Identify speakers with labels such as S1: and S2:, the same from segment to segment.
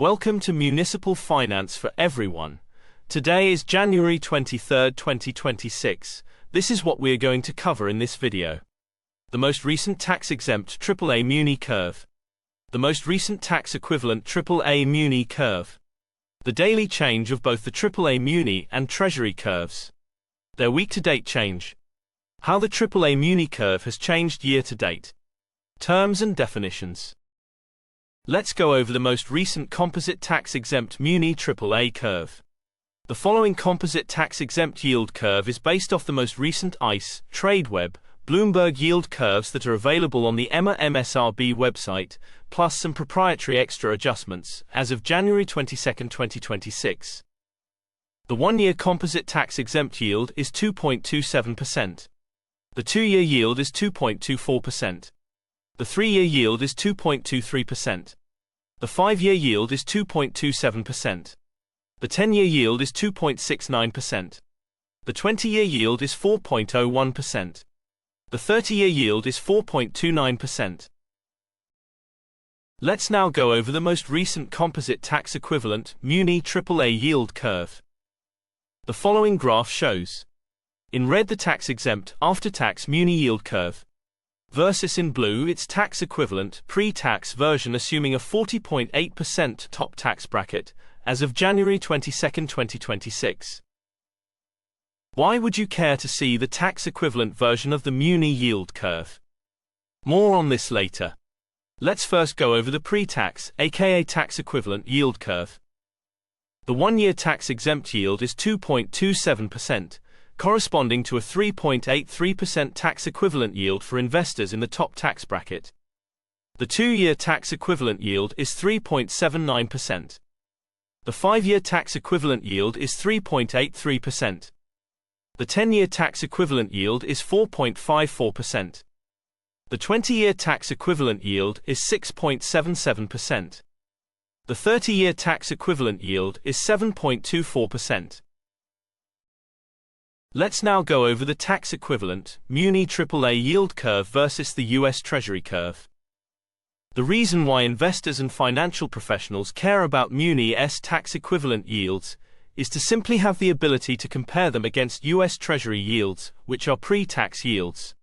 S1: Welcome to Municipal Finance for Everyone. Today is January 23, 2026. This is what we are going to cover in this video. The most recent tax-exempt AAA Muni Curve. The most recent tax-equivalent AAA Muni Curve. The daily change of both the AAA Muni and Treasury curves. Their week-to-date change. How the AAA Muni Curve has changed year-to-date. Terms and definitions. Let's go over the most recent composite tax-exempt Muni AAA curve. The following composite tax-exempt yield curve is based off the most recent ICE, TradeWeb, Bloomberg yield curves that are available on the MSRB website, plus some proprietary extra adjustments, as of January 22, 2026. The one-year composite tax-exempt yield is 2.27%. The two-year yield is 2.24%. The 3-year yield is 2.23%. The 5-year yield is 2.27%. The 10-year yield is 2.69%. The 20-year yield is 4.01%. The 30-year yield is 4.29%. Let's now go over the most recent composite tax-equivalent Muni AAA yield curve. The following graph shows, in red the tax-exempt after-tax Muni yield curve, versus in blue its tax-equivalent pre-tax version assuming a 40.8% top tax bracket, as of January 22, 2026. Why would you care to see the tax-equivalent version of the Muni yield curve? More on this later. Let's first go over the pre-tax, aka tax-equivalent yield curve. The one-year tax-exempt yield is 2.27%, corresponding to a 3.83% tax-equivalent yield for investors in the top tax bracket. The two-year tax-equivalent yield is 3.79%. The 5-year tax-equivalent yield is 3.83%. The 10-year tax-equivalent yield is 4.54%. The 20-year tax-equivalent yield is 6.77%. The 30-year tax-equivalent yield is 7.24%. Let's now go over the tax-equivalent Muni AAA yield curve versus the US Treasury Curve. The reason why investors and financial professionals care about Muni's tax-equivalent yields is to simply have the ability to compare them against US Treasury yields, which are pre-tax yields.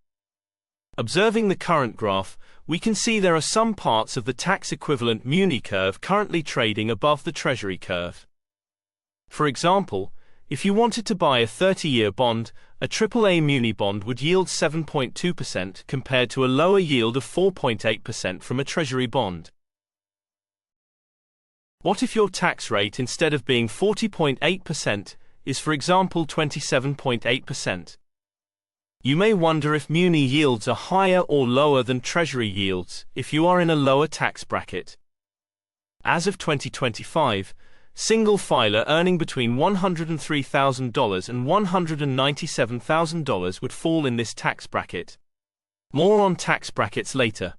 S1: Observing the current graph, we can see there are some parts of the tax-equivalent Muni curve currently trading above the Treasury curve. For example, if you wanted to buy a 30-year bond, a AAA Muni bond would yield 7.2% compared to a lower yield of 4.8% from a Treasury bond. What if your tax rate, instead of being 40.8%, is for example 27.8%? You may wonder if Muni yields are higher or lower than Treasury yields if you are in a lower tax bracket. As of 2025, single filer earning between $103,000 and $197,000 would fall in this tax bracket. More on tax brackets later.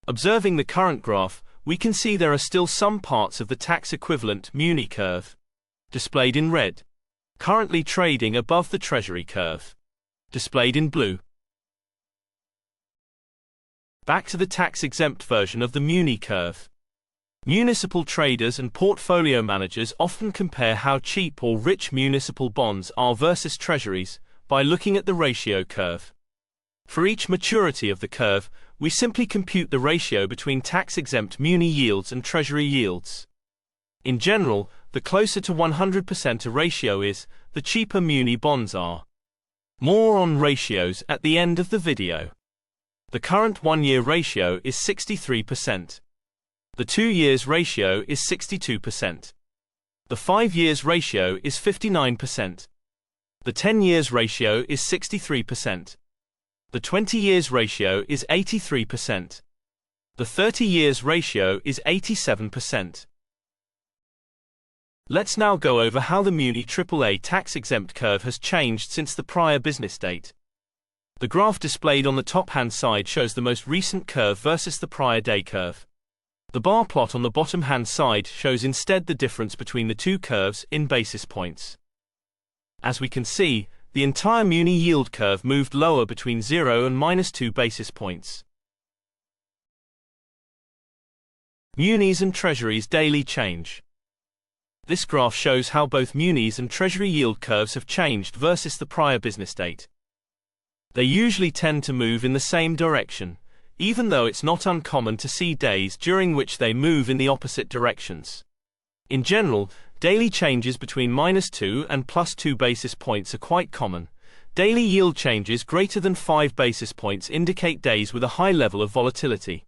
S1: Observing the current graph, we can see there are still some parts of the tax-equivalent Muni curve, displayed in red, currently trading above the Treasury curve, displayed in blue. Back to the tax-exempt version of the Muni curve. Municipal traders and portfolio managers often compare how cheap or rich municipal bonds are versus treasuries by looking at the ratio curve. For each maturity of the curve, we simply compute the ratio between tax-exempt Muni yields and treasury yields. In general, the closer to 100% a ratio is, the cheaper Muni bonds are. More on ratios at the end of the video. The current one-year ratio is 63%. The 2 years ratio is 62%. The 5 years ratio is 59%. The 10 years ratio is 63%. The 20 years ratio is 83%. The 30 years ratio is 87%. Let's now go over how the Muni AAA tax-exempt curve has changed since the prior business date. The graph displayed on the top-hand side shows the most recent curve versus the prior day curve. The bar plot on the bottom-hand side shows instead the difference between the two curves in basis points. As we can see, the entire Muni yield curve moved lower between 0 and -2 basis points. Munis and Treasuries daily change. This graph shows how both Munis and Treasury yield curves have changed versus the prior business date. They usually tend to move in the same direction, even though it's not uncommon to see days during which they move in the opposite directions. In general, daily changes between -2 and +2 basis points are quite common. Daily yield changes greater than 5 basis points indicate days with a high level of volatility.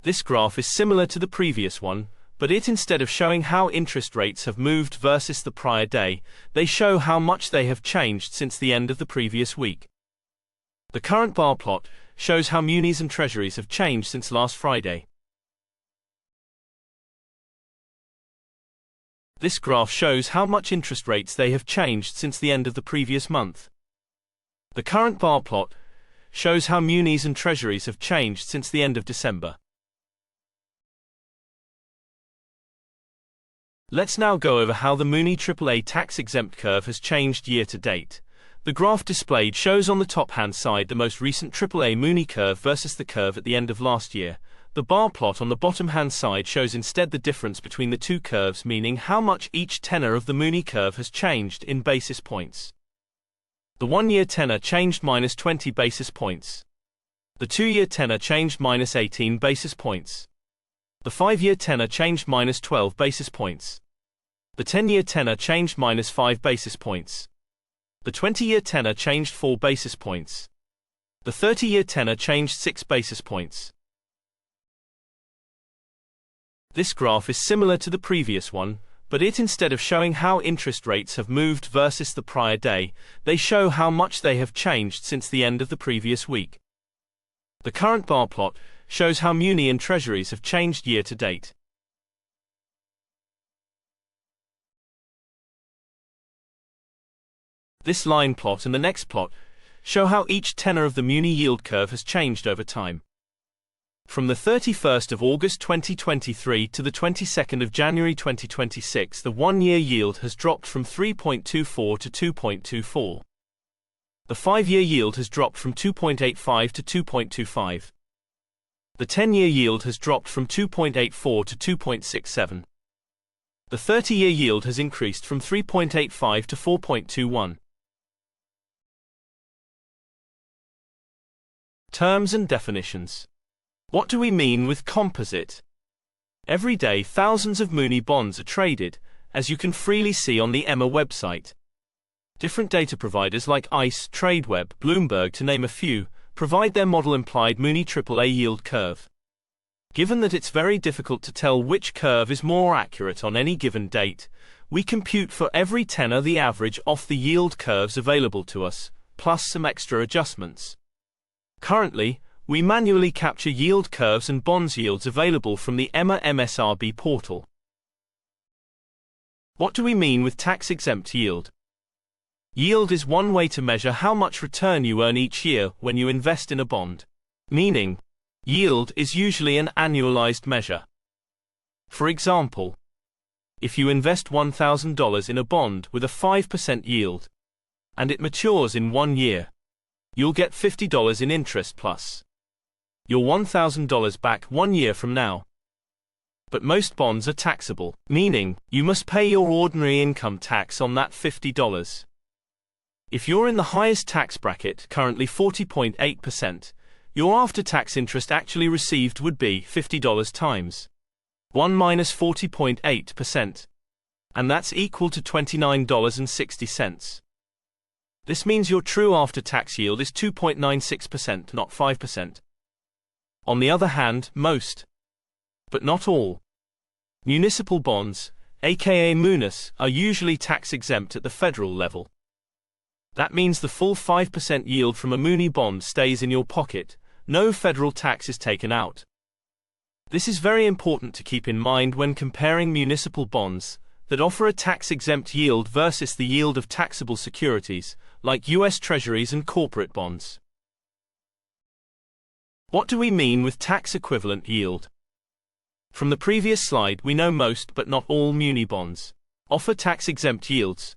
S1: This graph is similar to the previous one, but instead of showing how interest rates have moved versus the prior day, they show how much they have changed since the end of the previous week. The current bar plot shows how Munis and Treasuries have changed since last Friday. This graph shows how much interest rates they have changed since the end of the previous month. The current bar plot shows how Munis and Treasuries have changed since the end of December. Let's now go over how the Muni AAA tax-exempt curve has changed year to date. The graph displayed shows on the top-hand side the most recent AAA Muni curve versus the curve at the end of last year. The bar plot on the bottom-hand side shows instead the difference between the two curves, meaning how much each tenor of the Muni curve has changed in basis points. The 1-year tenor changed -20 basis points. The 2-year tenor changed -18 basis points. The 5-year tenor changed -12 basis points. The 10-year tenor changed -5 basis points. The 20-year tenor changed 4 basis points. The 30-year tenor changed 6 basis points. This graph is similar to the previous one, but instead of showing how interest rates have moved versus the prior day, they show how much they have changed since the end of the previous week. The current bar plot shows how Muni and Treasuries have changed year to date. This line plot and the next plot show how each tenor of the Muni yield curve has changed over time. From the 31st of August 2023 to the 22nd of January 2026, the 1-year yield has dropped from 3.24 to 2.24. The 5-year yield has dropped from 2.85 to 2.25. The 10-year yield has dropped from 2.84 to 2.67. The 30-year yield has increased from 3.85 to 4.21. Terms and definitions. What do we mean with composite? Every day thousands of Muni bonds are traded, as you can freely see on the EMA website. Different data providers like ICE, Tradeweb, Bloomberg, to name a few, provide their model implied Muni AAA yield curve. Given that it's very difficult to tell which curve is more accurate on any given date, we compute for every tenor the average off the yield curves available to us, plus some extra adjustments. Currently, we manually capture yield curves and bonds yields available from the EMA MSRB portal. What do we mean with tax-exempt yield? Yield is one way to measure how much return you earn each year when you invest in a bond. Meaning, yield is usually an annualized measure. For example, if you invest $1,000 in a bond with a 5% yield, and it matures in 1 year, you'll get $50 in interest plus your $1,000 back 1 year from now. But most bonds are taxable, meaning you must pay your ordinary income tax on that $50. If you're in the highest tax bracket, currently 40.8%, your after-tax interest actually received would be $50 times 1 minus 40.8%, and that's equal to $29.60. This means your true after-tax yield is 2.96%, not 5%. On the other hand, most, but not all, municipal bonds, aka Munis, are usually tax-exempt at the federal level. That means the full 5% yield from a Muni bond stays in your pocket, no federal tax is taken out. This is very important to keep in mind when comparing municipal bonds that offer a tax-exempt yield versus the yield of taxable securities, like US Treasuries and corporate bonds. What do we mean with tax-equivalent yield? From the previous slide, we know most but not all Muni bonds offer tax-exempt yields.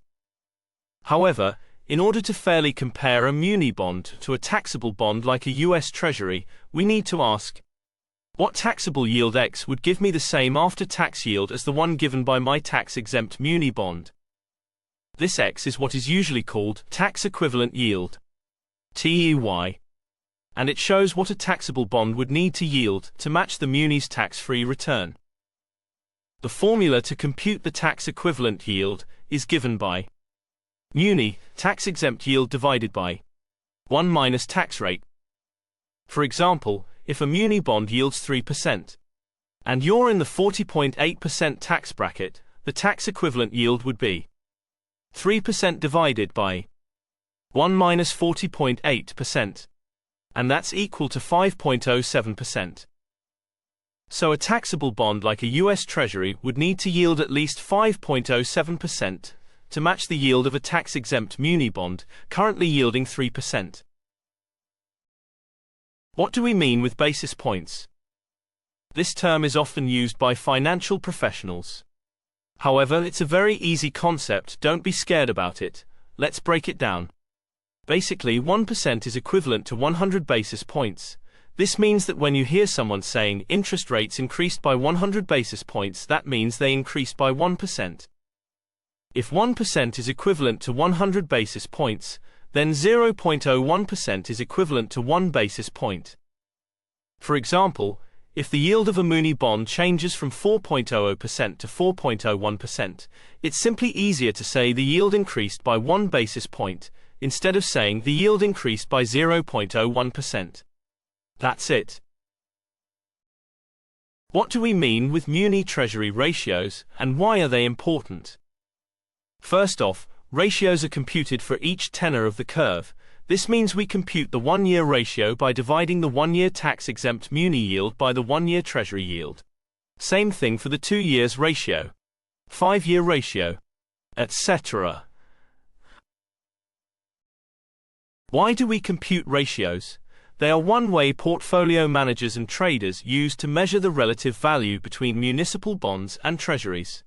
S1: However, in order to fairly compare a Muni bond to a taxable bond like a US Treasury, we need to ask, What taxable yield X would give me the same after-tax yield as the one given by my tax-exempt muni bond? This X is what is usually called tax-equivalent yield, TEY, and it shows what a taxable bond would need to yield to match the muni's tax-free return. The formula to compute the tax-equivalent yield is given by muni, tax-exempt yield divided by 1 minus tax rate. For example, if a muni bond yields 3%, and you're in the 40.8% tax bracket, the tax-equivalent yield would be 3% divided by 1 minus 40.8%, and that's equal to 5.07%. So a taxable bond like a US Treasury would need to yield at least 5.07% to match the yield of a tax-exempt muni bond, currently yielding 3%. What do we mean with basis points? This term is often used by financial professionals. However, it's a very easy concept, don't be scared about it. Let's break it down. Basically, 1% is equivalent to 100 basis points. This means that when you hear someone saying interest rates increased by 100 basis points, that means they increased by 1%. If 1% is equivalent to 100 basis points, then 0.01% is equivalent to 1 basis point. For example, if the yield of a muni bond changes from 4.00% to 4.01%, it's simply easier to say the yield increased by 1 basis point, instead of saying the yield increased by 0.01%. That's it. What do we mean with muni-treasury ratios, and why are they important? First off, ratios are computed for each tenor of the curve. This means we compute the 1-year ratio by dividing the 1-year tax-exempt muni yield by the 1-year treasury yield. Same thing for the 2 years ratio, 5-year ratio, etc. Why do we compute ratios? They are one way portfolio managers and traders use to measure the relative value between municipal bonds and treasuries.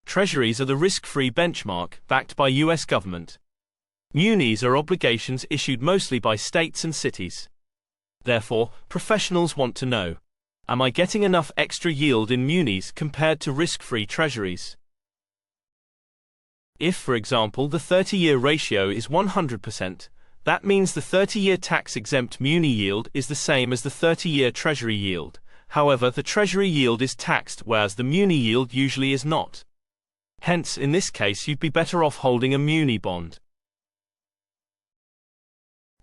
S1: Treasuries are the risk-free benchmark backed by US government. Munis are obligations issued mostly by states and cities. Therefore, professionals want to know, am I getting enough extra yield in munis compared to risk-free treasuries? If, for example, the 30-year ratio is 100%, that means the 30-year tax-exempt muni yield is the same as the 30-year treasury yield. However, the treasury yield is taxed, whereas the muni yield usually is not. Hence, in this case, you'd be better off holding a muni bond.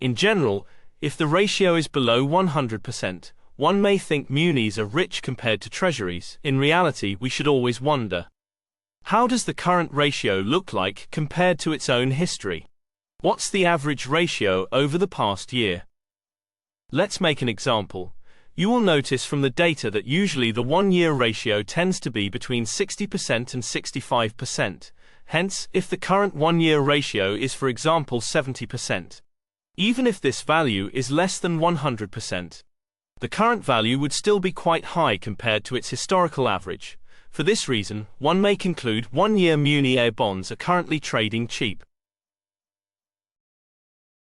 S1: In general, if the ratio is below 100%, one may think munis are rich compared to treasuries. In reality, we should always wonder, how does the current ratio look like compared to its own history? What's the average ratio over the past year? Let's make an example. You will notice from the data that usually the 1-year ratio tends to be between 60% and 65%. Hence, if the current 1-year ratio is, for example, 70%, even if this value is less than 100%, the current value would still be quite high compared to its historical average. For this reason, one may conclude 1-year muni bonds are currently trading cheap.